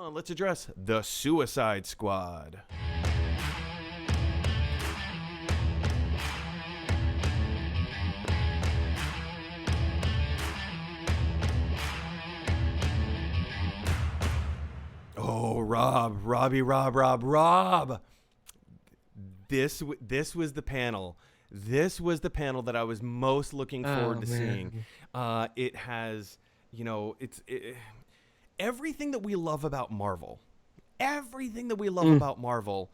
on, let's address the Suicide Squad. Oh, Rob. This was the panel. This was the panel that I was most looking forward to seeing. It has, everything that we love about Marvel. Everything that we love about Marvel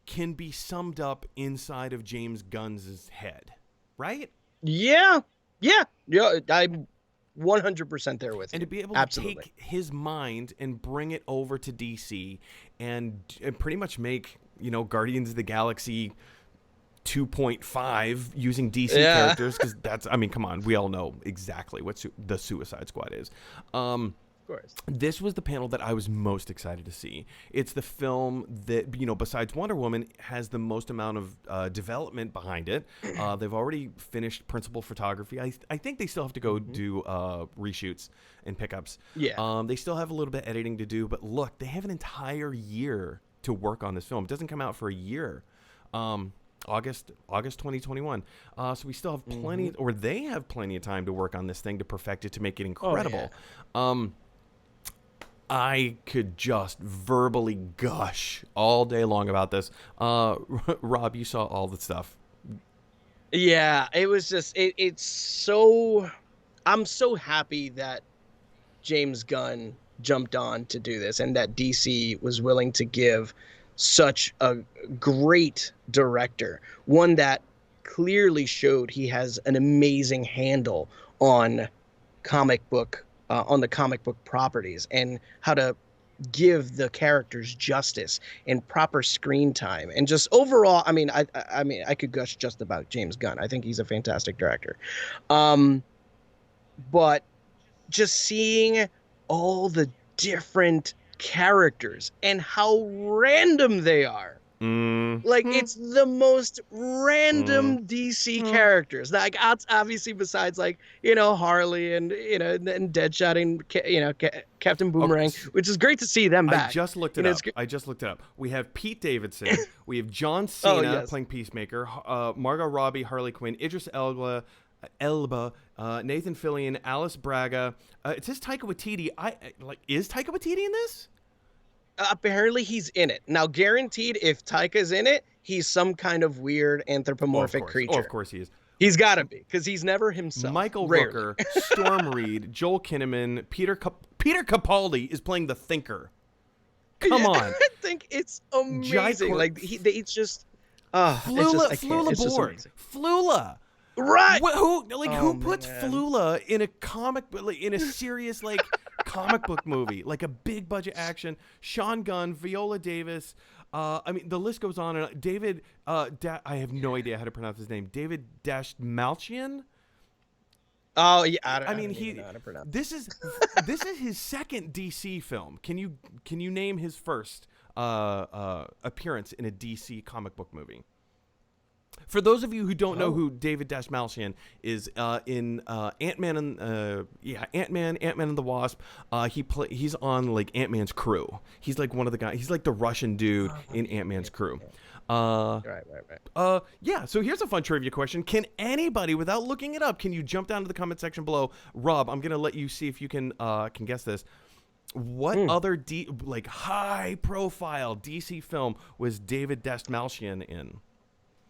can be summed up inside of James Gunn's head, right? Yeah. I'm 100% there with you. And to be able to take his mind and bring it over to DC and pretty much make, Guardians of the Galaxy 2.5 using DC characters, because come on, we all know exactly what the Suicide Squad is. Of course. This was the panel that I was most excited to see. It's the film that, besides Wonder Woman, has the most amount of development behind it. They've already finished principal photography. I think they still have to go do reshoots and pickups. Yeah. They still have a little bit of editing to do, but look, they have an entire year to work on this film. It doesn't come out for a year. August 2021. So we still have plenty, or they have plenty of time to work on this thing to perfect it, to make it incredible. I could just verbally gush all day long about this. Rob, you saw all the stuff. Yeah, it was just, it's so, I'm so happy that James Gunn jumped on to do this and that DC was willing to give such a great director, one that clearly showed he has an amazing handle on the comic book properties and how to give the characters justice and proper screen time. And just overall, I mean, I could gush just about James Gunn. I think he's a fantastic director. But just seeing all the different characters and how random they are. Like, it's the most random DC characters. Like, obviously, besides, like, Harley and, and Deadshot and, Captain Boomerang, which is great to see them back. I just looked it up. We have Pete Davidson. We have John Cena playing Peacemaker. Margot Robbie, Harley Quinn. Idris Elba, Nathan Fillion, Alice Braga. It says Taika Waititi. Is Taika Waititi in this? Apparently he's in it. Now, guaranteed, if Taika's in it, he's some kind of weird anthropomorphic creature. Oh, of course he is. He's got to be, because he's never himself. Michael Rooker, Storm Reed, Joel Kinnaman, Peter Capaldi is playing the Thinker. Come on. I think it's amazing. It's just... Flula Board. Flula. Right. Who puts Flula in a comic, in a serious comic book movie, like a big budget action? Sean Gunn, Viola Davis. The list goes on. And David, I have no idea how to pronounce his name. David Dastmalchian. Oh yeah, I don't know how to pronounce. This is his second DC film. Can you name his first appearance in a DC comic book movie? For those of you who don't know who David Dastmalchian is, in Ant-Man and the Wasp, he's on Ant-Man's crew. He's one of the guys. He's the Russian dude in Ant-Man's crew. Right. Yeah. So here's a fun trivia question: can anybody, without looking it up, can you jump down to the comment section below? Rob, I'm gonna let you see if you can guess this. What other high-profile DC film was David Dastmalchian in?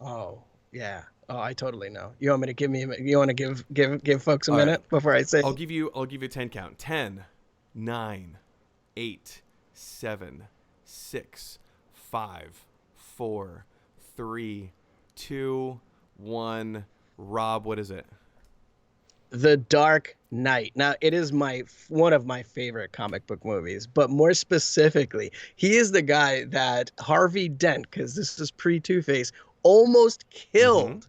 Oh yeah. Oh, I totally know. You want me to you want to give folks a minute before I say? I'll give you a 10 count. 10, 9, 8, 7, 6, 5, 4, 3, 2, 1. Rob, what is it? The Dark Knight. Now, it is one of my favorite comic book movies, but more specifically, he is the guy that Harvey Dent, because this is pre-Two-Face, almost killed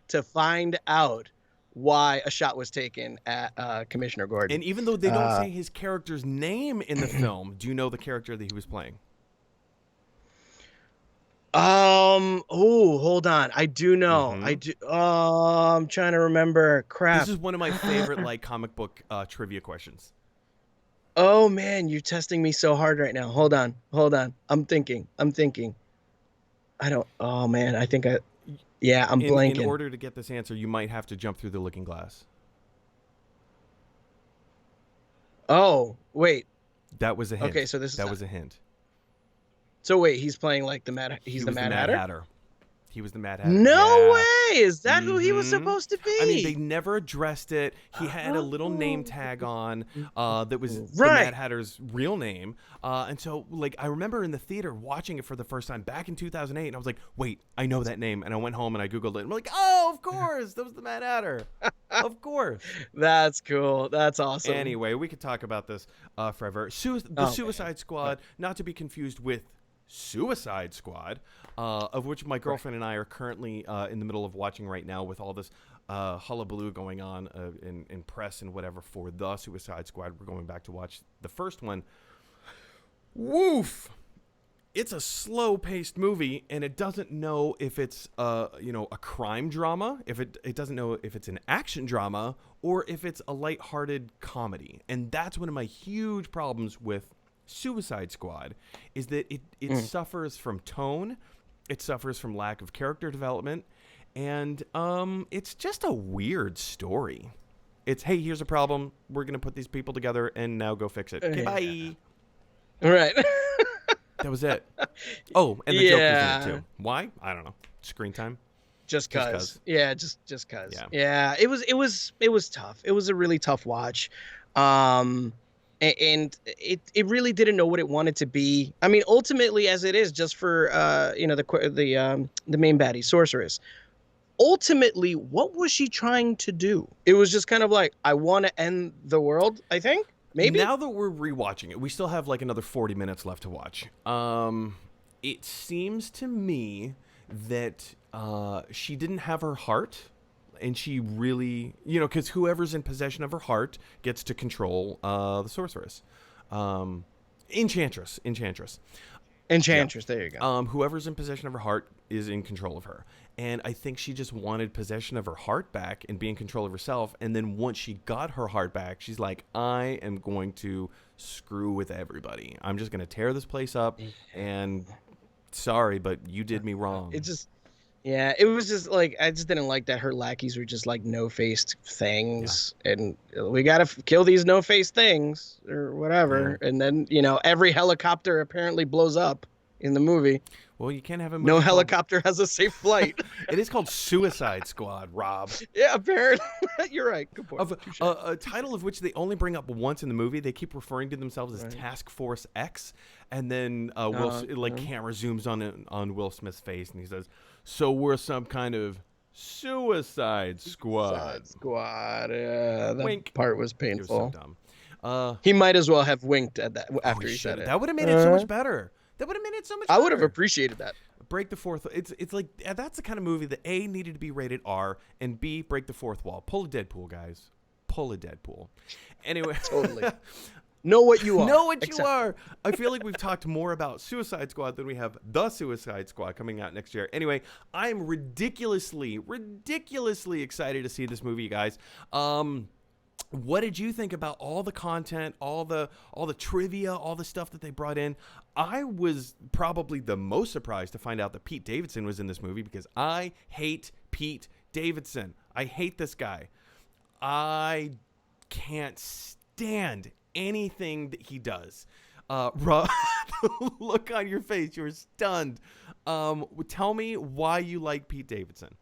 to find out why a shot was taken at Commissioner Gordon. And even though they don't say his character's name in the film, do you know the character that he was playing? Hold on. I do know. I do. I'm trying to remember. Crap. This is one of my favorite comic book trivia questions. Oh man, you're testing me so hard right now. Hold on, hold on. I'm thinking. I'm thinking. I don't. Oh man, I think I. Yeah, I'm In blanking. order to get this answer, you might have to jump through the looking glass. Oh wait. That was a Okay, hint. so this is. That was a hint. So wait, he's playing like the Mad. He's He the was the Mad Mad Hatter. Hatter. He was the Mad Hatter. No Yeah. way! Is that who he was Mm-hmm. supposed to I mean, they be? never addressed it. He had a little name tag on that was the Right. Mad Hatter's real name. And so, like, I remember in the theater watching it for the first time back in 2008, and I was like, wait, I know that name. And I went home and I Googled it. And I'm like, oh, of course. That was the Mad Hatter. Of course. That's cool. That's awesome. Anyway, we could talk about this forever. The Suicide Squad, not to be confused with Suicide Squad, of which my girlfriend and I are currently in the middle of watching right now with all this hullabaloo going on in press and whatever for the Suicide Squad. We're going back to watch the first one. Woof! It's a slow-paced movie, and it doesn't know if it's a crime drama, if it doesn't know if it's an action drama, or if it's a lighthearted comedy. And that's one of my huge problems with Suicide Squad, is that it suffers from tone, it suffers from lack of character development, and it's just a weird story. It's, hey, here's a problem, we're gonna put these people together and now go fix it. Okay, bye. Right. That was it. Oh, and the Joker's in it too. Why? I don't know. Screen time. Just cause. 'cause. Yeah, just cause. Yeah. Yeah. It was tough. It was a really tough watch. And it really didn't know what it wanted to be. I mean, ultimately, as it is, just for the main baddie, Sorceress. Ultimately, what was she trying to do? It was just kind of like, I want to end the world, I think. Maybe. Now that we're rewatching it, we still have like another 40 minutes left to watch. It seems to me that she didn't have her heart, and she really, because whoever's in possession of her heart gets to control the sorceress. Enchantress. Enchantress, yeah. There you go. Whoever's in possession of her heart is in control of her. And I think she just wanted possession of her heart back and be in control of herself. And then once she got her heart back, she's like, I am going to screw with everybody. I'm just going to tear this place up. And sorry, but you did me wrong. It was just like, I just didn't like that her lackeys were just like no-faced things. Yeah. And we got to kill these no-faced things or whatever. Yeah. And then, every helicopter apparently blows up in the movie. Well, you can't have a movie. No helicopter has a safe flight. It is called Suicide Squad, Rob. Yeah, apparently. You're right. Good point. A title of which they only bring up once in the movie. They keep referring to themselves as Task Force X. And then camera zooms on Will Smith's face and he says, so we're some kind of Suicide Squad. Yeah, that Wink. part was painful. It was so dumb. He might as well have winked at that after he said it. That would have made it so much better. That would have made it so much better. I would have appreciated that. Break the fourth. It's like that's the kind of movie that A, needed to be rated R, and B, break the fourth wall. Pull a Deadpool, guys. Pull a Deadpool. Anyway. Totally. Know what you are. Know what you are. I feel like we've talked more about Suicide Squad than we have The Suicide Squad coming out next year. Anyway, I'm ridiculously excited to see this movie, you guys. What did you think about all the content, all the trivia, all the stuff that they brought in? I was probably the most surprised to find out that Pete Davidson was in this movie because I hate Pete Davidson. I hate this guy. I can't stand anything that he does. Rob, the look on your face, you're stunned. Tell me why you like Pete Davidson.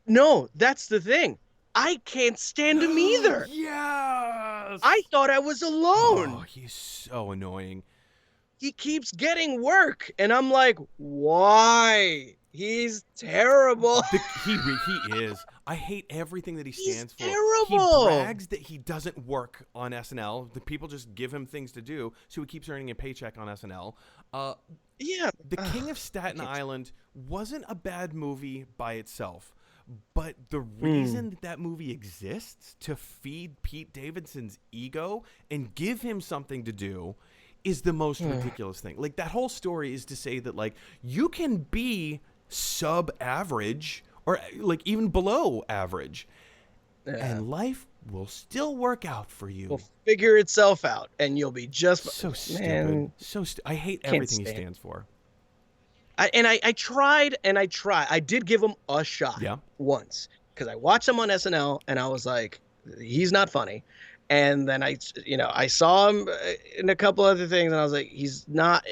No, that's the thing. I can't stand him either. Yes. I thought I was alone. Oh, he's so annoying. He keeps getting work, and I'm like, why? He's terrible. He is. I hate everything that he stands for. Terrible. He brags that he doesn't work on SNL. The people just give him things to do, so he keeps earning a paycheck on SNL. Yeah. The King of Staten Island wasn't a bad movie by itself. But the reason that movie exists to feed Pete Davidson's ego and give him something to do is the most ridiculous thing. Like, that whole story is to say that, like, you can be sub-average or, like, even below average, and life will still work out for you. Will figure itself out, and you'll be just So stupid. Man, I hate can't everything he stand. stands for. I tried and I tried. I did give him a shot once because I watched him on SNL and I was like, he's not funny. And then I saw him in a couple other things and I was like, he's not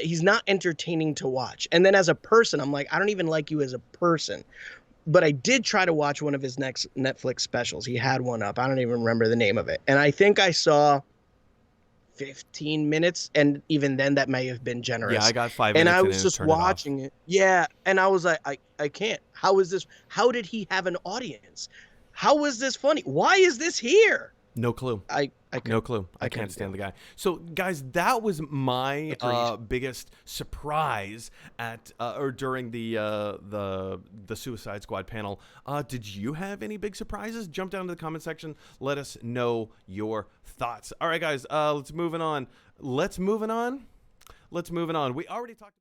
entertaining to watch. And then as a person, I'm like, I don't even like you as a person. But I did try to watch one of his next Netflix specials. He had one up. I don't even remember the name of it. And I think I saw 15 minutes, and even then that may have been generous. Yeah, I got 5 and minutes I was just watching it. Yeah, and I was like, I can't. How did he have an audience? How is this funny? Why is this here? No clue. No clue. I can't stand the guy. So, guys, that was my biggest surprise at or during the Suicide Squad panel. Did you have any big surprises? Jump down to the comment section. Let us know your thoughts. All right, guys. Let's move on. We already talked.